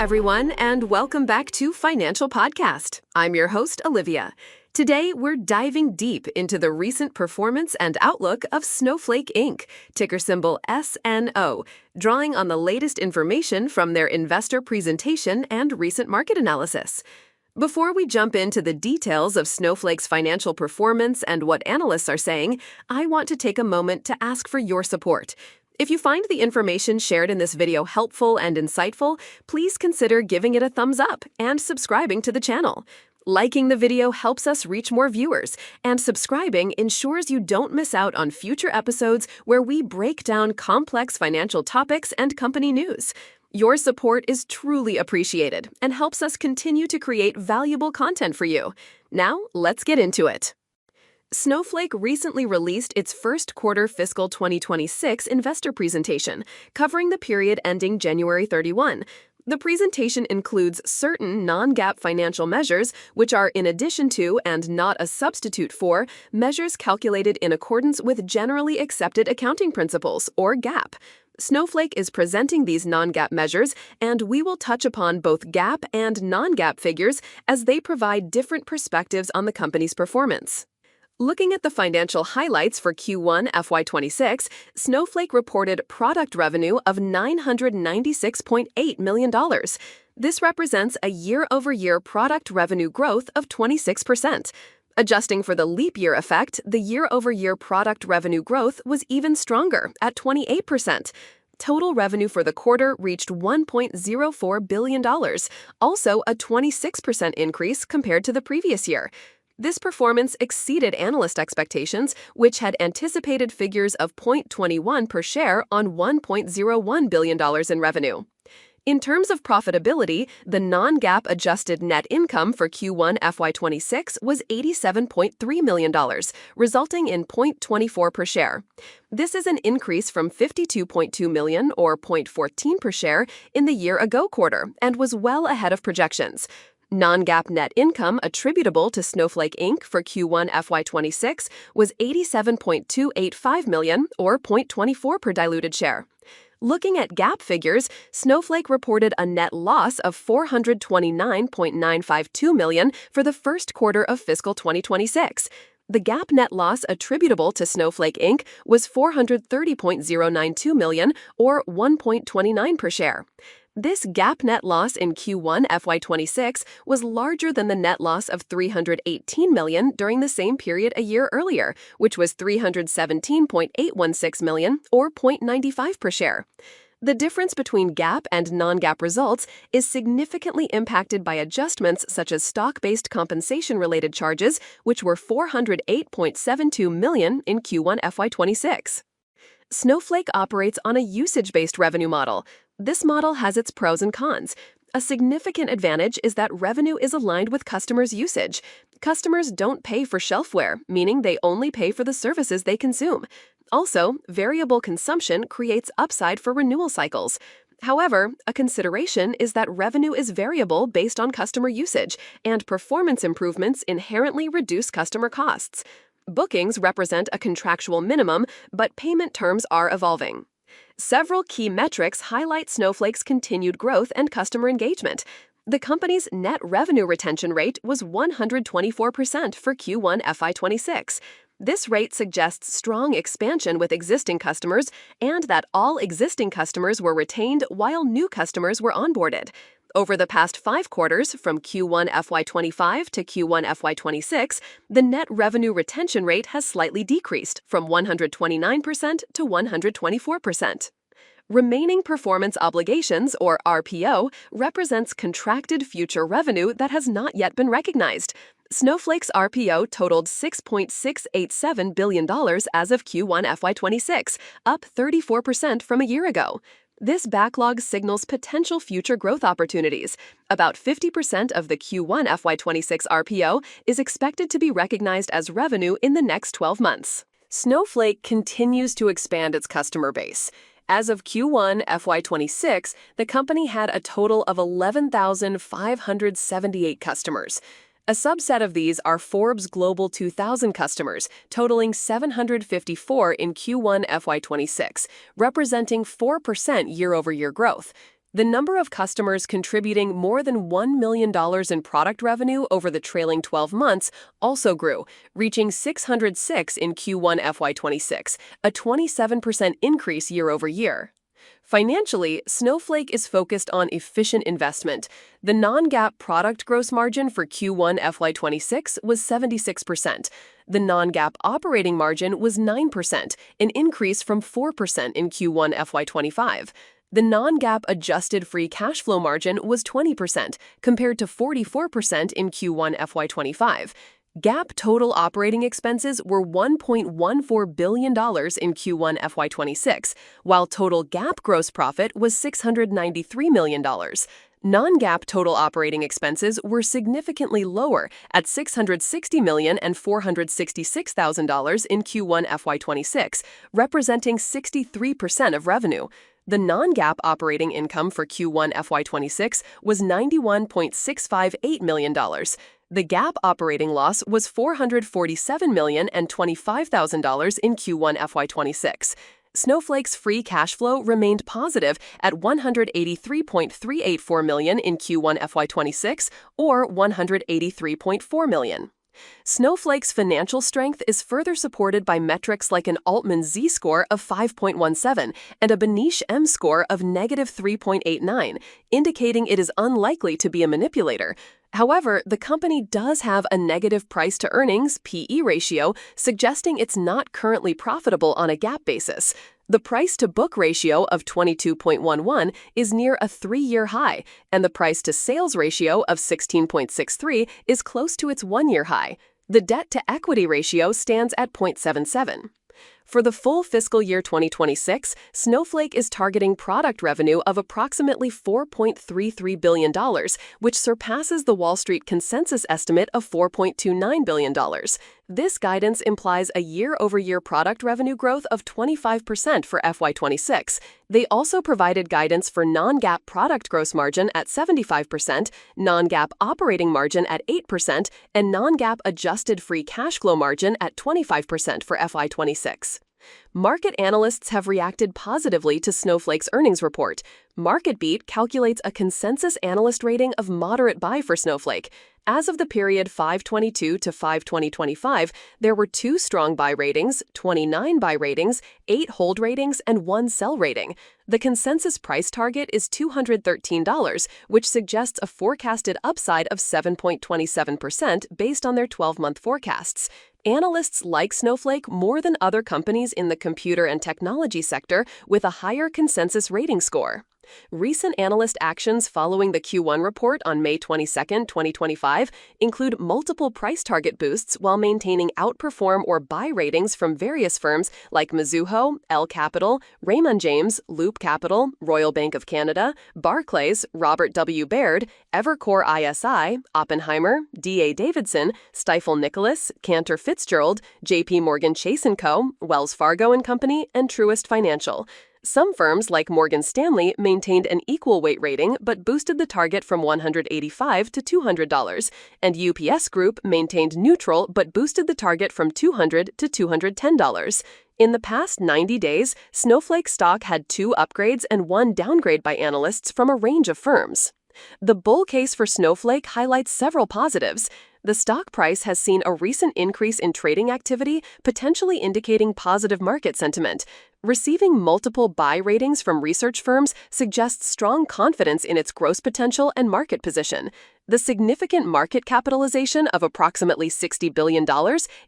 everyone, and welcome back to Financial Podcast. I'm your host, Olivia. Today, we're diving deep into the recent performance and outlook of Snowflake Inc., ticker symbol SNO, drawing on the latest information from their investor presentation and recent market analysis. Before we jump into the details of Snowflake's financial performance and what analysts are saying, I want to take a moment to ask for your support. If you find the information shared in this video helpful and insightful, please consider giving it a thumbs up and subscribing to the channel. Liking the video helps us reach more viewers, and subscribing ensures you don't miss out on future episodes where we break down complex financial topics and company news. Your support is truly appreciated and helps us continue to create valuable content for you. Now, let's get into it. Snowflake recently released its first quarter fiscal 2026 investor presentation, covering the period ending January 31. The presentation includes certain non-GAAP financial measures, which are in addition to and not a substitute for measures calculated in accordance with generally accepted accounting principles, or GAAP. Snowflake is presenting these non-GAAP measures, and we will touch upon both GAAP and non-GAAP figures as they provide different perspectives on the company's performance. Looking at the financial highlights for Q1 FY26, Snowflake reported product revenue of $996.8 million. This represents a year-over-year product revenue growth of 26%. Adjusting for the leap year effect, the year-over-year product revenue growth was even stronger at 28%. Total revenue for the quarter reached $1.04 billion, also a 26% increase compared to the previous year. This performance exceeded analyst expectations, which had anticipated figures of $0.21 per share on $1.01 billion in revenue. In terms of profitability, the non-GAAP adjusted net income for Q1 FY26 was $87.3 million, resulting in $0.24 per share. This is an increase from $52.2 million or $0.14 per share in the year-ago quarter and was well ahead of projections. Non-GAAP net income attributable to Snowflake Inc. for Q1 FY26 was $87.285 million or $0.24 per diluted share. Looking at GAAP figures, Snowflake reported a net loss of $429.952 million for the first quarter of fiscal 2026. The GAAP net loss attributable to Snowflake Inc. was $430.092 million or $1.29 per share. This GAAP net loss in Q1 FY26 was larger than the net loss of $318 million during the same period a year earlier, which was $317.816 million or $0.95 per share. The difference between GAAP and non-GAAP results is significantly impacted by adjustments such as stock-based compensation-related charges, which were $408.72 million in Q1 FY26. Snowflake operates on a usage-based revenue model. This model has its pros and cons. A significant advantage is that revenue is aligned with customers' usage. Customers don't pay for shelfware, meaning they only pay for the services they consume. Also, variable consumption creates upside for renewal cycles. However, a consideration is that revenue is variable based on customer usage, and performance improvements inherently reduce customer costs. Bookings represent a contractual minimum, but payment terms are evolving. Several key metrics highlight Snowflake's continued growth and customer engagement. The company's net revenue retention rate was 124% for Q1 FY26. This rate suggests strong expansion with existing customers and that all existing customers were retained while new customers were onboarded. Over the past 5 quarters, from Q1 FY25 to Q1 FY26, the net revenue retention rate has slightly decreased from 129% to 124%. Remaining performance obligations, or RPO, represents contracted future revenue that has not yet been recognized. Snowflake's RPO totaled $6.687 billion as of Q1 FY26, up 34% from a year ago. This backlog signals potential future growth opportunities. About 50% of the Q1 FY26 RPO is expected to be recognized as revenue in the next 12 months. Snowflake continues to expand its customer base. As of Q1 FY26, the company had a total of 11,578 customers. A subset of these are Forbes Global 2000 customers, totaling 754 in Q1 FY26, representing 4% year-over-year growth. The number of customers contributing more than $1 million in product revenue over the trailing 12 months also grew, reaching 606 in Q1 FY26, a 27% increase year over year. Financially, Snowflake is focused on efficient investment. The non-GAAP product gross margin for Q1 FY26 was 76%. The non-GAAP operating margin was 9%, an increase from 4% in Q1 FY25. The non-GAAP adjusted free cash flow margin was 20%, compared to 44% in Q1 FY25. GAAP total operating expenses were $1.14 billion in Q1 FY26, while total GAAP gross profit was $693 million. Non-GAAP total operating expenses were significantly lower at $660 million and $466,000 in Q1 FY26, representing 63% of revenue. The non-GAAP operating income for Q1 FY26 was $91.658 million. The GAAP operating loss was $447 million and $25,000 in Q1 FY26. Snowflake's free cash flow remained positive at $183.384 million in Q1 FY26, or $183.4 million. Snowflake's financial strength is further supported by metrics like an Altman Z-score of 5.17 and a Benish M-score of -3.89, indicating it is unlikely to be a manipulator. However, the company does have a negative price-to-earnings (PE) ratio, suggesting it's not currently profitable on a GAAP basis. The price-to-book ratio of 22.11 is near a 3-year high, and the price-to-sales ratio of 16.63 is close to its 1-year high. The debt-to-equity ratio stands at 0.77. For the full fiscal year 2026, Snowflake is targeting product revenue of approximately $4.33 billion, which surpasses the Wall Street consensus estimate of $4.29 billion. This guidance implies a year-over-year product revenue growth of 25% for FY26. They also provided guidance for non-GAAP product gross margin at 75%, non-GAAP operating margin at 8%, and non-GAAP adjusted free cash flow margin at 25% for FY26. Market analysts have reacted positively to Snowflake's earnings report. MarketBeat calculates a consensus analyst rating of moderate buy for Snowflake. As of the period 5/22 to 5/2025, there were 2 strong buy ratings, 29 buy ratings, 8 hold ratings, and 1 sell rating. The consensus price target is $213, which suggests a forecasted upside of 7.27% based on their 12-month forecasts. Analysts like Snowflake more than other companies in the computer and technology sector with a higher consensus rating score. Recent analyst actions following the Q1 report on May 22, 2025, include multiple price target boosts while maintaining outperform or buy ratings from various firms like Mizuho, L Capital, Raymond James, Loop Capital, Royal Bank of Canada, Barclays, Robert W. Baird, Evercore ISI, Oppenheimer, D.A. Davidson, Stifel Nicholas, Cantor Fitzgerald, J.P. Morgan Chase & Co., Wells Fargo & Company, and Truist Financial. Some firms, like Morgan Stanley, maintained an equal weight rating but boosted the target from $185 to $200, and UPS Group maintained neutral but boosted the target from $200 to $210. In the past 90 days, Snowflake stock had 2 upgrades and 1 downgrade by analysts from a range of firms. The bull case for Snowflake highlights several positives. The stock price has seen a recent increase in trading activity, potentially indicating positive market sentiment. Receiving multiple buy ratings from research firms suggests strong confidence in its growth potential and market position. The significant market capitalization of approximately $60 billion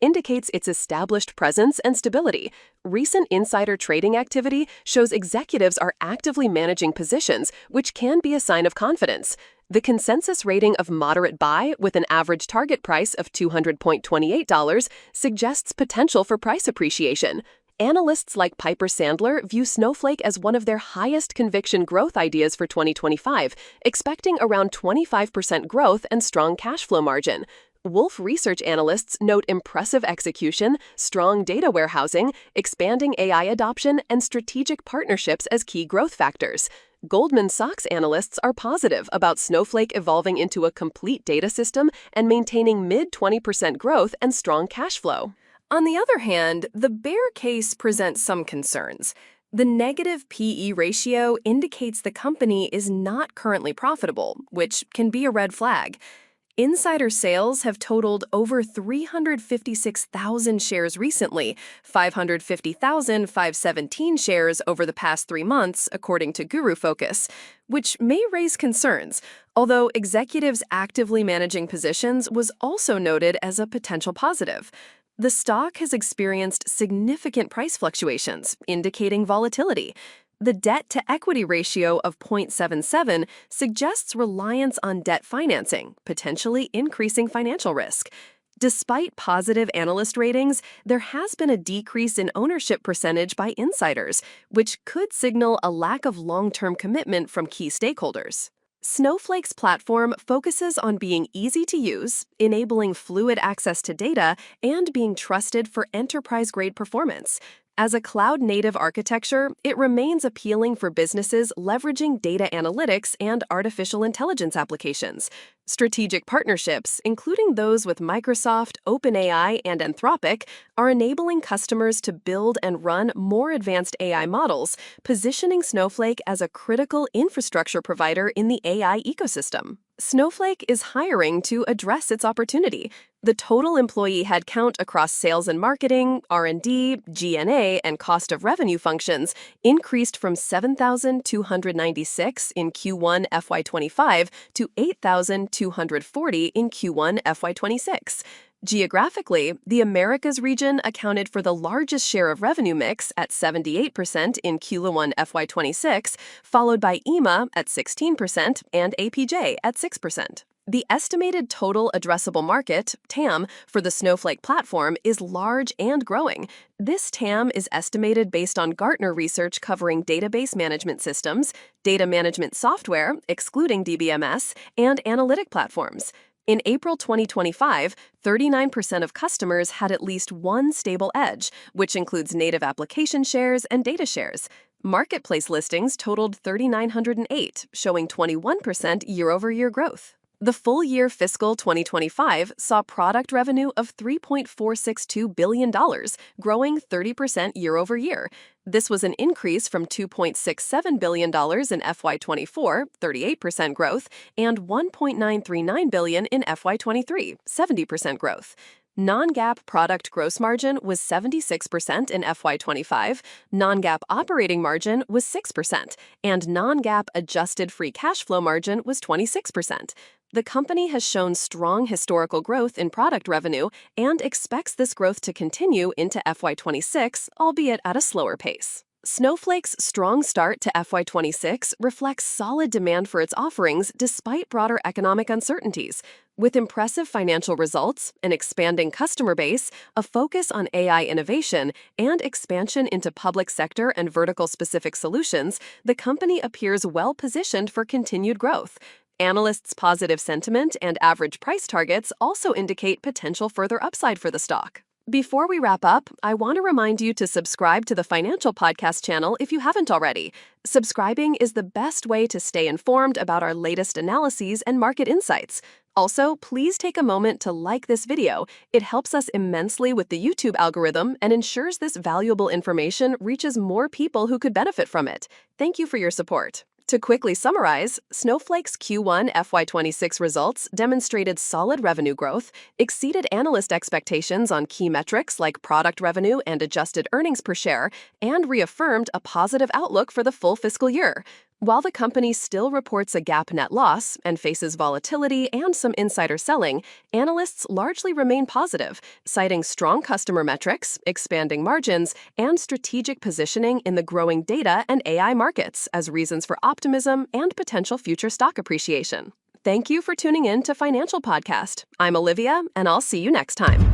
indicates its established presence and stability. Recent insider trading activity shows executives are actively managing positions, which can be a sign of confidence. The consensus rating of moderate buy with an average target price of $200.28 suggests potential for price appreciation. Analysts like Piper Sandler view Snowflake as one of their highest conviction growth ideas for 2025, expecting around 25% growth and strong cash flow margin. Wolf Research analysts note impressive execution, strong data warehousing, expanding AI adoption, and strategic partnerships as key growth factors. Goldman Sachs analysts are positive about Snowflake evolving into a complete data system and maintaining mid-20% growth and strong cash flow. On the other hand, the bear case presents some concerns. The negative PE ratio indicates the company is not currently profitable, which can be a red flag. Insider sales have totaled over 356,000 shares recently, 550,517 shares over the past 3 months, according to Guru Focus, which may raise concerns, although executives actively managing positions was also noted as a potential positive. The stock has experienced significant price fluctuations, indicating volatility. The debt-to-equity ratio of 0.77 suggests reliance on debt financing, potentially increasing financial risk. Despite positive analyst ratings, there has been a decrease in ownership percentage by insiders, which could signal a lack of long-term commitment from key stakeholders. Snowflake's platform focuses on being easy to use, enabling fluid access to data, and being trusted for enterprise-grade performance. As a cloud-native architecture, it remains appealing for businesses leveraging data analytics and artificial intelligence applications. Strategic partnerships, including those with Microsoft, OpenAI, and Anthropic, are enabling customers to build and run more advanced AI models, positioning Snowflake as a critical infrastructure provider in the AI ecosystem. Snowflake is hiring to address its opportunity. The total employee headcount across sales and marketing, R&D, G&A, and cost of revenue functions increased from 7,296 in Q1 FY25 to 8,240 in Q1 FY26. Geographically, the Americas region accounted for the largest share of revenue mix at 78% in Q1 FY26, followed by EMA at 16% and APJ at 6%. The estimated total addressable market, TAM, for the Snowflake platform is large and growing. This TAM is estimated based on Gartner research covering database management systems, data management software, excluding DBMS, and analytic platforms. In April 2025, 39% of customers had at least one stable edge, which includes native application shares and data shares. Marketplace listings totaled 3,908, showing 21% year-over-year growth. The full year fiscal 2025 saw product revenue of $3.462 billion, growing 30% year-over-year. This was an increase from $2.67 billion in FY24, 38% growth, and $1.939 billion in FY23, 70% growth. Non-GAAP product gross margin was 76% in FY25, non-GAAP operating margin was 6%, and non-GAAP adjusted free cash flow margin was 26%. The company has shown strong historical growth in product revenue and expects this growth to continue into FY26, albeit at a slower pace. Snowflake's strong start to FY26 reflects solid demand for its offerings despite broader economic uncertainties. With impressive financial results, an expanding customer base, a focus on AI innovation, and expansion into public sector and vertical-specific solutions, the company appears well-positioned for continued growth. Analysts' positive sentiment and average price targets also indicate potential further upside for the stock. Before we wrap up, I want to remind you to subscribe to the Financial Podcast channel if you haven't already. Subscribing is the best way to stay informed about our latest analyses and market insights. Also, please take a moment to like this video. It helps us immensely with the YouTube algorithm and ensures this valuable information reaches more people who could benefit from it. Thank you for your support. To quickly summarize, Snowflake's Q1 FY26 results demonstrated solid revenue growth, exceeded analyst expectations on key metrics like product revenue and adjusted earnings per share, and reaffirmed a positive outlook for the full fiscal year. While the company still reports a GAAP net loss and faces volatility and some insider selling, analysts largely remain positive, citing strong customer metrics, expanding margins, and strategic positioning in the growing data and AI markets as reasons for optimism and potential future stock appreciation. Thank you for tuning in to Financial Podcast. I'm Olivia, and I'll see you next time.